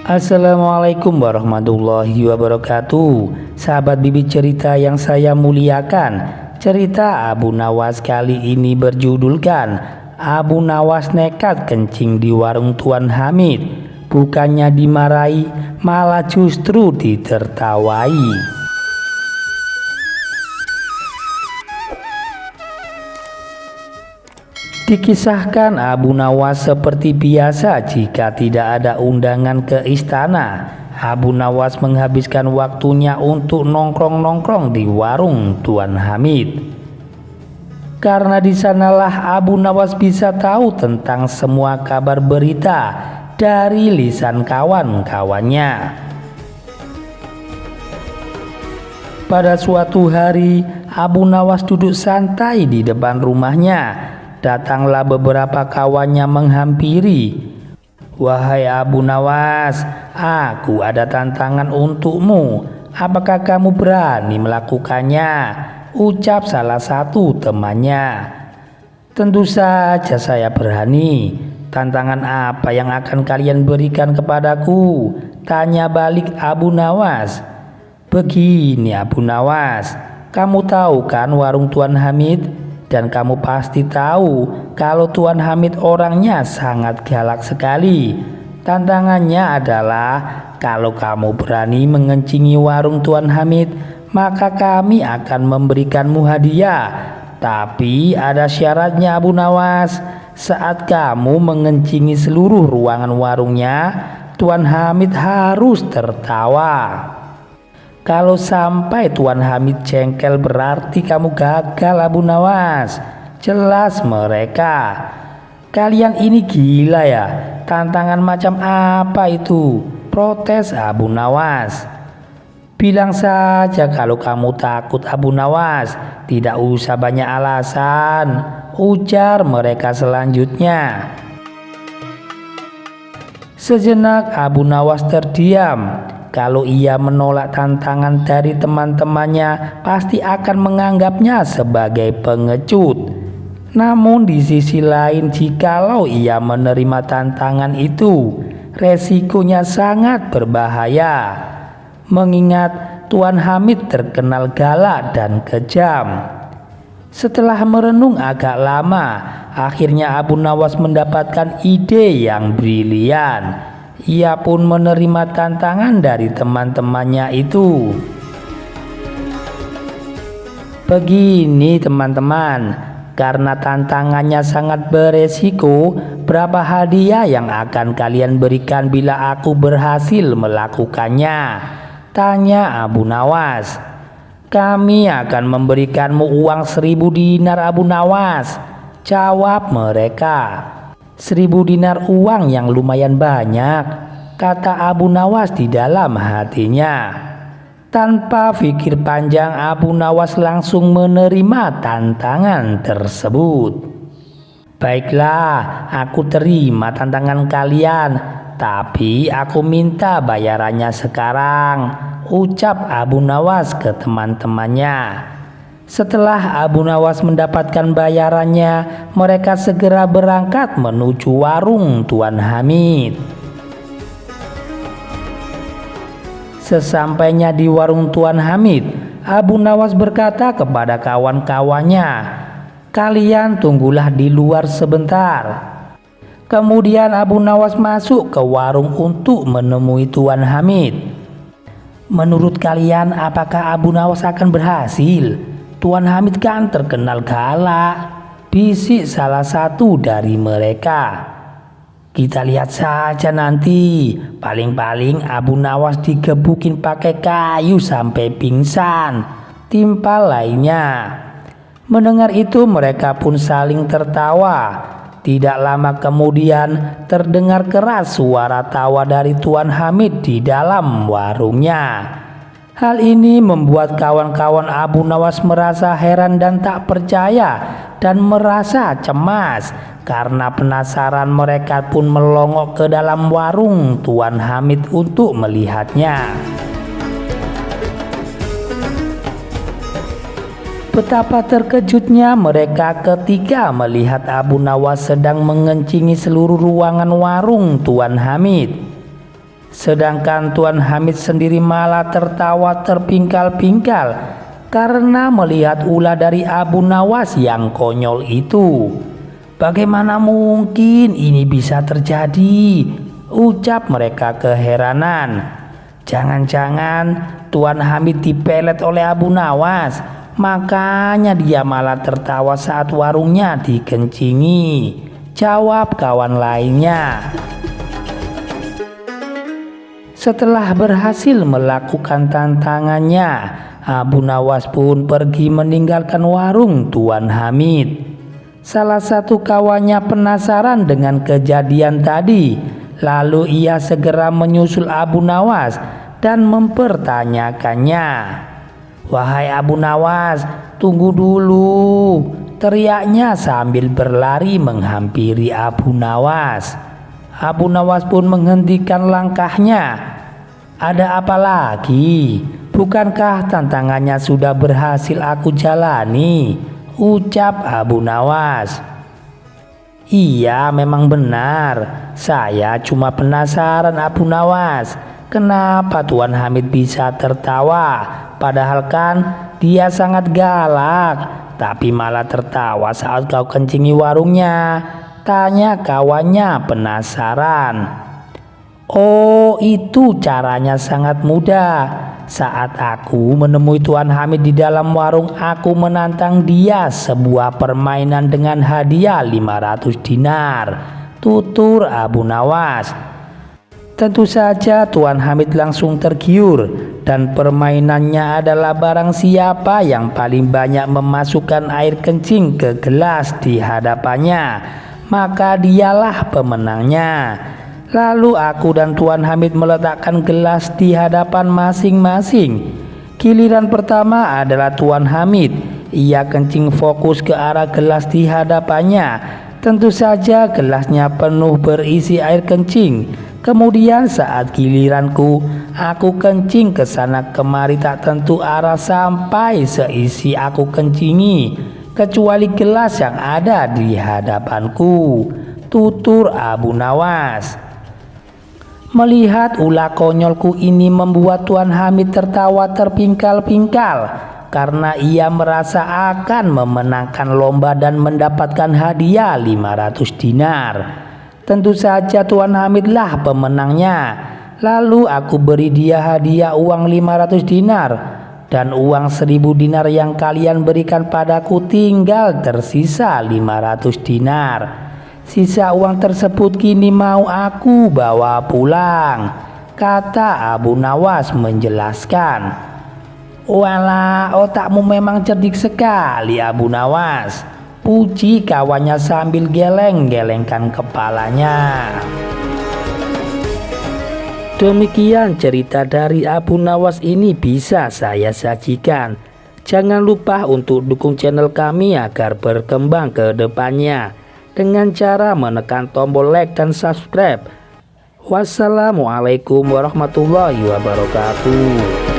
Assalamualaikum warahmatullahi wabarakatuh. Sahabat Bibit Cerita yang saya muliakan, cerita Abu Nawas kali ini berjudulkan Abu Nawas nekat kencing di warung Tuan Hamid. Bukannya dimarahi, malah justru ditertawai. Dikisahkan Abu Nawas seperti biasa jika tidak ada undangan ke istana. Abu Nawas menghabiskan waktunya untuk nongkrong-nongkrong di warung Tuan Hamid. Karena di sanalah Abu Nawas bisa tahu tentang semua kabar berita dari lisan kawan-kawannya. Pada suatu hari, Abu Nawas duduk santai di depan rumahnya. Datanglah beberapa kawannya menghampiri. "Wahai Abu Nawas, aku ada tantangan untukmu. Apakah kamu berani melakukannya?" ucap salah satu temannya. "Tentu saja saya berani. Tantangan apa yang akan kalian berikan kepadaku?" tanya balik Abu Nawas. "Begini Abu Nawas, kamu tahu kan warung Tuan Hamid? Dan kamu pasti tahu kalau Tuan Hamid orangnya sangat galak sekali. Tantangannya adalah kalau kamu berani mengencingi warung Tuan Hamid, maka kami akan memberikanmu hadiah. Tapi ada syaratnya Abu Nawas. Saat kamu mengencingi seluruh ruangan warungnya, Tuan Hamid harus tertawa. Kalau sampai Tuan Hamid jengkel berarti kamu gagal Abu Nawas." Jelas mereka. "Kalian ini gila ya, tantangan macam apa itu?" protes Abu Nawas. "Bilang saja kalau kamu takut Abu Nawas, tidak usah banyak alasan," ujar mereka selanjutnya. Sejenak Abu Nawas terdiam. Kalau ia menolak tantangan dari teman-temannya, pasti akan menganggapnya sebagai pengecut. Namun di sisi lain, jikalau ia menerima tantangan itu, resikonya sangat berbahaya. Mengingat Tuan Hamid terkenal galak dan kejam. Setelah merenung agak lama, akhirnya Abu Nawas mendapatkan ide yang brilian. Ia pun menerima tantangan dari teman-temannya itu. "Begini teman-teman, karena tantangannya sangat beresiko, berapa hadiah yang akan kalian berikan bila aku berhasil melakukannya?" tanya Abu Nawas. "Kami akan memberikanmu uang 1000 dinar Abu Nawas," jawab mereka. 1000 dinar uang yang lumayan banyak, kata Abu Nawas di dalam hatinya. Tanpa pikir panjang, Abu Nawas langsung menerima tantangan tersebut. "Baiklah, aku terima tantangan kalian, tapi aku minta bayarannya sekarang," ucap Abu Nawas ke teman-temannya. Setelah Abu Nawas mendapatkan bayarannya, mereka segera berangkat menuju warung Tuan Hamid. Sesampainya di warung Tuan Hamid, Abu Nawas berkata kepada kawan-kawannya, "Kalian tunggulah di luar sebentar." Kemudian Abu Nawas masuk ke warung untuk menemui Tuan Hamid. "Menurut kalian, apakah Abu Nawas akan berhasil? Tuan Hamid kan terkenal galak," bisik salah satu dari mereka. "Kita lihat saja nanti. Paling-paling Abu Nawas digebukin pakai kayu sampai pingsan," timpal lainnya. Mendengar itu mereka pun saling tertawa. Tidak lama kemudian terdengar keras suara tawa dari Tuan Hamid di dalam warungnya. Hal ini membuat kawan-kawan Abu Nawas merasa heran dan tak percaya, dan merasa cemas. Karena penasaran, mereka pun melongok ke dalam warung Tuan Hamid untuk melihatnya. Betapa terkejutnya mereka ketika melihat Abu Nawas sedang mengencingi seluruh ruangan warung Tuan Hamid. Sedangkan Tuan Hamid sendiri malah tertawa terpingkal-pingkal karena melihat ulah dari Abu Nawas yang konyol itu. "Bagaimana mungkin ini bisa terjadi?" ucap mereka keheranan. "Jangan-jangan Tuan Hamid dipelet oleh Abu Nawas, makanya dia malah tertawa saat warungnya dikencingi," jawab kawan lainnya. Setelah berhasil melakukan tantangannya, Abu Nawas pun pergi meninggalkan warung Tuan Hamid. Salah satu kawannya penasaran dengan kejadian tadi, lalu ia segera menyusul Abu Nawas dan mempertanyakannya. "Wahai Abu Nawas, tunggu dulu," teriaknya sambil berlari menghampiri Abu Nawas. Abu Nawas pun menghentikan langkahnya. "Ada apa lagi? Bukankah tantangannya sudah berhasil aku jalani?" ucap Abu Nawas. "Iya, memang benar. Saya cuma penasaran Abu Nawas. Kenapa Tuan Hamid bisa tertawa? Padahal kan dia sangat galak, tapi malah tertawa saat kau kencingi warungnya," tanya kawannya penasaran. "Oh, itu caranya sangat mudah. Saat aku menemui Tuan Hamid di dalam warung, aku menantang dia sebuah permainan dengan hadiah 500 dinar, tutur Abu Nawas. Tentu saja Tuan Hamid langsung tergiur, dan permainannya adalah barang siapa yang paling banyak memasukkan air kencing ke gelas di hadapannya, maka dialah pemenangnya. Lalu aku dan Tuan Hamid meletakkan gelas di hadapan masing-masing. Giliran pertama adalah Tuan Hamid. Ia kencing fokus ke arah gelas di hadapannya. Tentu saja gelasnya penuh berisi air kencing. Kemudian saat giliranku, aku kencing ke sana kemari tak tentu arah sampai seisi aku kencingi, kecuali gelas yang ada di hadapanku, tutur Abu Nawas. Melihat ulah konyolku ini membuat Tuan Hamid tertawa terpingkal-pingkal karena ia merasa akan memenangkan lomba dan mendapatkan hadiah 500 dinar. Tentu saja Tuan Hamidlah pemenangnya. Lalu aku beri dia hadiah uang 500 dinar dan uang 1000 dinar yang kalian berikan padaku tinggal tersisa 500 dinar. Sisa uang tersebut kini mau aku bawa pulang, kata Abu Nawas menjelaskan. "Walah, otakmu memang cerdik sekali Abu Nawas," puji kawannya sambil geleng-gelengkan kepalanya. Demikian cerita dari Abu Nawas ini bisa saya sajikan. Jangan lupa untuk dukung channel kami agar berkembang ke depannya dengan cara menekan tombol like dan subscribe. Wassalamualaikum warahmatullahi wabarakatuh.